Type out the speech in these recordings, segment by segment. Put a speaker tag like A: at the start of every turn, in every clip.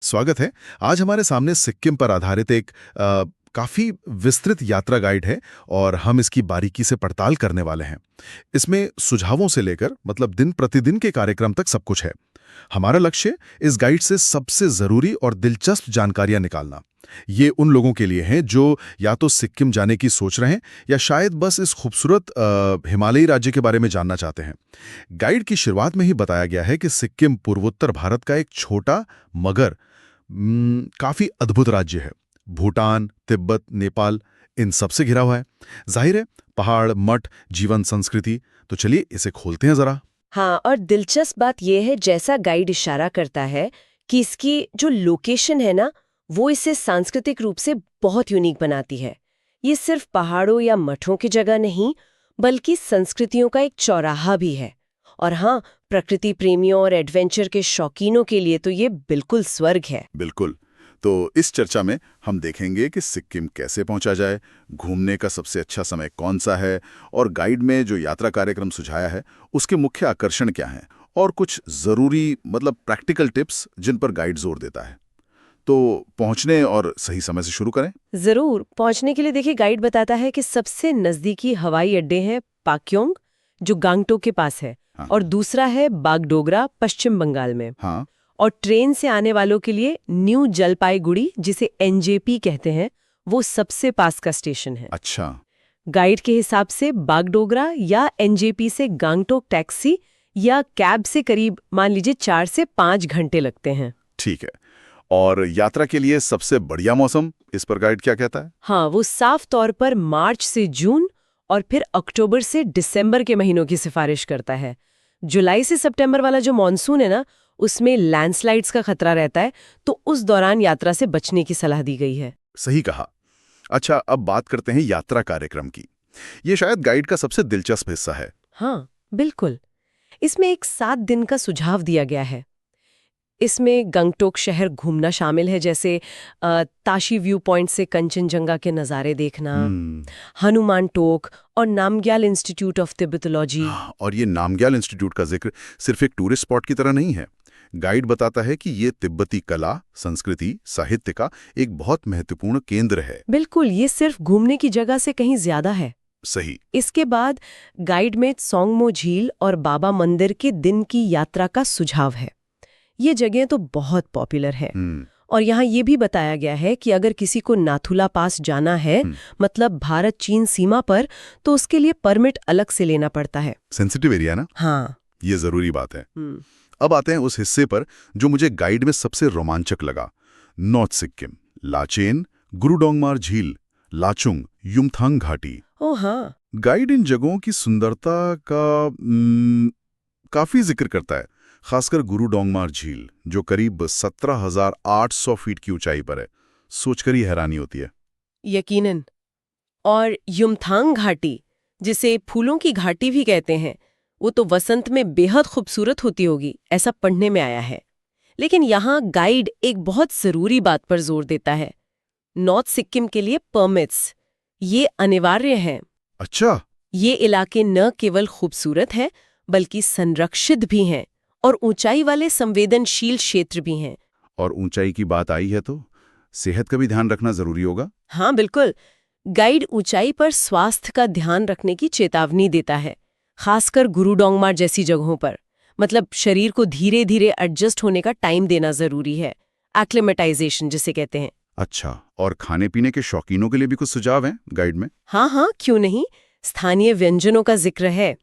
A: स्वागत है। आज हमारे सामने सिक्किम पर आधारित एक काफ़ी विस्तृत यात्रा गाइड है और हम इसकी बारीकी से पड़ताल करने वाले हैं। इसमें सुझावों से लेकर मतलब दिन प्रतिदिन के कार्यक्रम तक सब कुछ है। हमारा लक्ष्य इस गाइड से सबसे ज़रूरी और दिलचस्प जानकारियां निकालना। ये उन लोगों के लिए हैं जो या तो सिक्किम जाने की सोच रहे हैं या शायद बस इस खूबसूरत हिमालयी राज्य के बारे में जानना चाहते हैं। गाइड की शुरुआत में ही बताया गया है कि सिक्किम पूर्वोत्तर भारत का एक छोटा मगर काफी अद्भुत राज्य है। भूटान, तिब्बत, नेपाल इन सब से घिरा हुआ है। जाहिर है पहाड़, मठ, जीवन, संस्कृति। तो चलिए इसे खोलते हैं जरा।
B: हाँ, और दिलचस्प बात यह है जैसा गाइड इशारा करता है कि इसकी जो लोकेशन है ना, वो इसे सांस्कृतिक रूप से बहुत यूनिक बनाती है। ये सिर्फ पहाड़ों या मठों की जगह नहीं, बल्कि संस्कृतियों का एक चौराहा भी है। और हाँ, प्रकृति प्रेमियों और एडवेंचर के शौकीनों के लिए तो ये बिल्कुल स्वर्ग है।
A: बिल्कुल। तो इस चर्चा में हम देखेंगे कि सिक्किम कैसे पहुंचा जाए, घूमने का सबसे अच्छा समय कौन सा है और गाइड में जो यात्रा कार्यक्रम सुझाया है उसके मुख्य आकर्षण क्या हैं और कुछ जरूरी मतलब प्रैक्टिकल टिप्स जिन पर गाइड जोर देता है। तो पहुंचने और सही समय से शुरू करें।
B: जरूर। पहुंचने के लिए देखिए, गाइड बताता है कि सबसे नजदीकी हवाई अड्डे हैं पाक्योंग, जो गांगटोक के पास है।
A: हाँ।
B: और दूसरा है बागडोगरा, पश्चिम बंगाल में।
A: हाँ।
B: और ट्रेन से आने वालों के लिए न्यू जलपाईगुड़ी, जिसे एनजेपी कहते हैं, वो सबसे पास का स्टेशन है।
A: अच्छा।
B: गाइड के हिसाब से बागडोगरा या एनजेपी से गांगटोक टैक्सी या कैब से करीब मान लीजिए 4 से 5 घंटे लगते हैं।
A: ठीक है। और यात्रा के लिए सबसे बढ़िया मौसम, इस पर गाइड क्या कहता है?
B: हाँ, वो साफ तौर पर मार्च से जून और फिर अक्टूबर से दिसंबर के महीनों की सिफारिश करता है। जुलाई से सितंबर वाला जो मॉनसून है ना, उसमें लैंडस्लाइड्स का खतरा रहता है, तो उस दौरान यात्रा से बचने की सलाह दी गई है।
A: सही कहा। अच्छा, अब बात करते हैं यात्रा कार्यक्रम की। ये शायद गाइड का सबसे दिलचस्प हिस्सा है।
B: हाँ, बिल्कुल। इसमें एक 7 दिन का सुझाव दिया गया है। इसमें गंगटोक शहर घूमना शामिल है, जैसे ताशी व्यू पॉइंट से कंचनजंगा के नज़ारे देखना, हनुमान टोक और नामग्याल इंस्टीट्यूट ऑफ तिब्बतोलॉजी।
A: और ये नामग्याल इंस्टीट्यूट का जिक्र सिर्फ एक टूरिस्ट स्पॉट की तरह नहीं है। गाइड बताता है कि ये तिब्बती कला, संस्कृति, साहित्य का एक बहुत महत्वपूर्ण केंद्र है।
B: बिल्कुल, ये सिर्फ घूमने की जगह से कहीं ज्यादा है।
A: सही।
B: इसके बाद गाइड में सोंगमो झील और बाबा मंदिर के दिन की यात्रा का सुझाव है। ये जगह तो बहुत पॉपुलर है। और यहाँ ये भी बताया गया है कि अगर किसी को नाथुला पास जाना है, मतलब भारत चीन सीमा पर, तो उसके लिए परमिट अलग से लेना पड़ता है।
A: सेंसिटिव एरिया ना?
B: हाँ,
A: ये जरूरी बात है। अब आते हैं उस हिस्से पर जो मुझे गाइड में सबसे रोमांचक लगा। नॉर्थ सिक्किम, लाचेन, गुरुडोंगमार झील, लाचुंग, युमथांग घाटी।
B: ओ हाँ।
A: गाइड इन जगहों की सुंदरता का काफी जिक्र करता है, खासकर गुरुडोंगमार झील जो करीब 17,800 फीट की ऊंचाई पर है। सोचकर ही हैरानी होती है।
B: यकीनन। और युमथांग घाटी, जिसे फूलों की घाटी भी कहते हैं, वो तो वसंत में बेहद खूबसूरत होती होगी, ऐसा पढ़ने में आया है। लेकिन यहाँ गाइड एक बहुत जरूरी बात पर जोर देता है। नॉर्थ सिक्किम के लिए परमिट्स ये अनिवार्य हैं।
A: अच्छा।
B: ये इलाके न केवल खूबसूरत हैं, बल्कि संरक्षित भी हैं और ऊंचाई वाले संवेदनशील क्षेत्र भी हैं।
A: और ऊंचाई की बात आई है तो सेहत का भी ध्यान रखना जरूरी होगा।
B: हाँ, बिल्कुल। गाइड ऊंचाई पर स्वास्थ्य का ध्यान रखने की चेतावनी देता है, खासकर गुरुडोंगमार जैसी जगहों पर। मतलब शरीर को धीरे धीरे एडजस्ट होने का टाइम देना जरूरी है, एक्लिमेटाइजेशन जिसे कहते हैं।
A: अच्छा, और खाने पीने के शौकीनों के लिए भी कुछ सुझाव हैं गाइड में?
B: हाँ हाँ, क्यों नहीं। स्थानीय व्यंजनों का जिक्र है।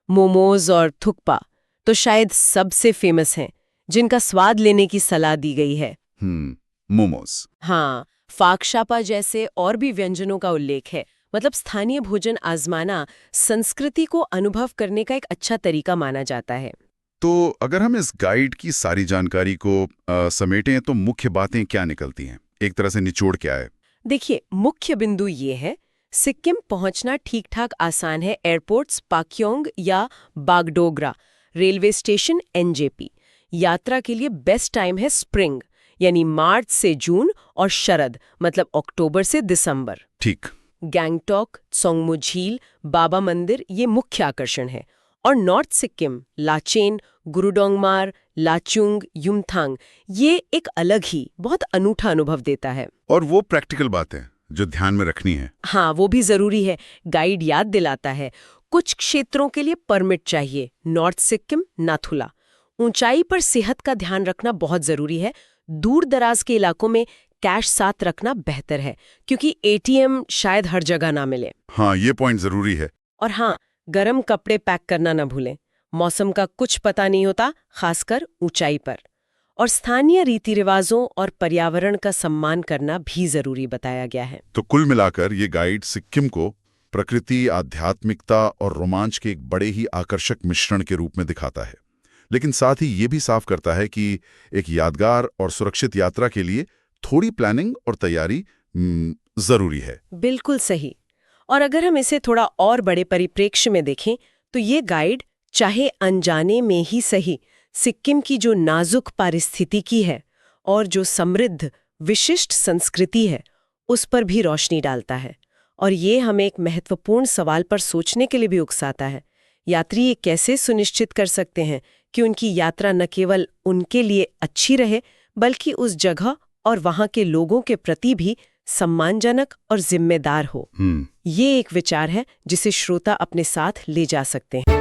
B: मोमोज और थुक्पा तो शायद सबसे फेमस हैं, जिनका स्वाद लेने की सलाह दी गई है।
A: मोमोज।
B: हाँ, फाकशापा जैसे और भी व्यंजनों का उल्लेख है। मतलब स्थानीय भोजन आजमाना संस्कृति को अनुभव करने का एक अच्छा तरीका माना जाता है।
A: तो अगर हम इस गाइड की सारी जानकारी को समेटें तो मुख्य बातें क्या निकलती हैं? एक तरह से निचोड़ क्या है?
B: देखिए, मुख्य बिंदु ये है, सिक्किम पहुंचना ठीक ठाक आसान है। एयरपोर्ट्स पाक्योंग या बागडोगरा, रेलवे स्टेशन एनजेपी। यात्रा के लिए बेस्ट टाइम है स्प्रिंग, यानी मार्च से जून, और शरद मतलब अक्टूबर से दिसंबर।
A: ठीक।
B: गैंगटॉक, सोंगमो झील, बाबा मंदिर ये मुख्य आकर्षण है। और नॉर्थ सिक्किम, लाचेन, गुरुडोंगमार, लाचुंग, युमथांग, ये एक अलग ही बहुत अनूठा अनुभव देता है।
C: और वो प्रैक्टिकल बात है जो ध्यान में रखनी है।
B: हाँ, वो भी जरूरी है। गाइड याद दिलाता है कुछ क्षेत्रों के लिए परमिट चाहिए, नॉर्थ सिक्किम, नाथुला। ऊंचाई पर सेहत का ध्यान रखना बहुत जरूरी है। दूर दराज के इलाकों में कैश साथ रखना बेहतर है, क्योंकि एटीएम शायद हर जगह ना मिले।
C: हाँ, ये पॉइंट जरूरी है।
B: और हाँ, गर्म कपड़े पैक करना ना भूलें। मौसम का कुछ पता नहीं होता, खासकर ऊंचाई पर। और स्थानीय रीति रिवाजों और पर्यावरण का सम्मान करना भी जरूरी बताया गया है।
C: तो कुल मिलाकर ये गाइड सिक्किम को प्रकृति, आध्यात्मिकता और रोमांच के एक बड़े ही आकर्षक मिश्रण के रूप में दिखाता है, लेकिन साथ ही ये भी साफ करता है कि एक यादगार और सुरक्षित यात्रा के लिए थोड़ी प्लानिंग और तैयारी जरूरी है।
B: बिल्कुल सही। और अगर हम इसे थोड़ा और बड़े परिप्रेक्ष्य में देखें तो ये गाइड चाहे अनजाने में ही सही सिक्किम की जो नाजुक पारिस्थितिकी है और जो समृद्ध विशिष्ट संस्कृति है उस पर भी रोशनी डालता है। और ये हमें एक महत्वपूर्ण सवाल पर सोचने के लिए भी उकसाता है। यात्री ये कैसे सुनिश्चित कर सकते हैं कि उनकी यात्रा न केवल उनके लिए अच्छी रहे बल्कि उस जगह और वहाँ के लोगों के प्रति भी सम्मानजनक और जिम्मेदार हो। ये एक विचार है जिसे श्रोता अपने साथ ले जा सकते हैं।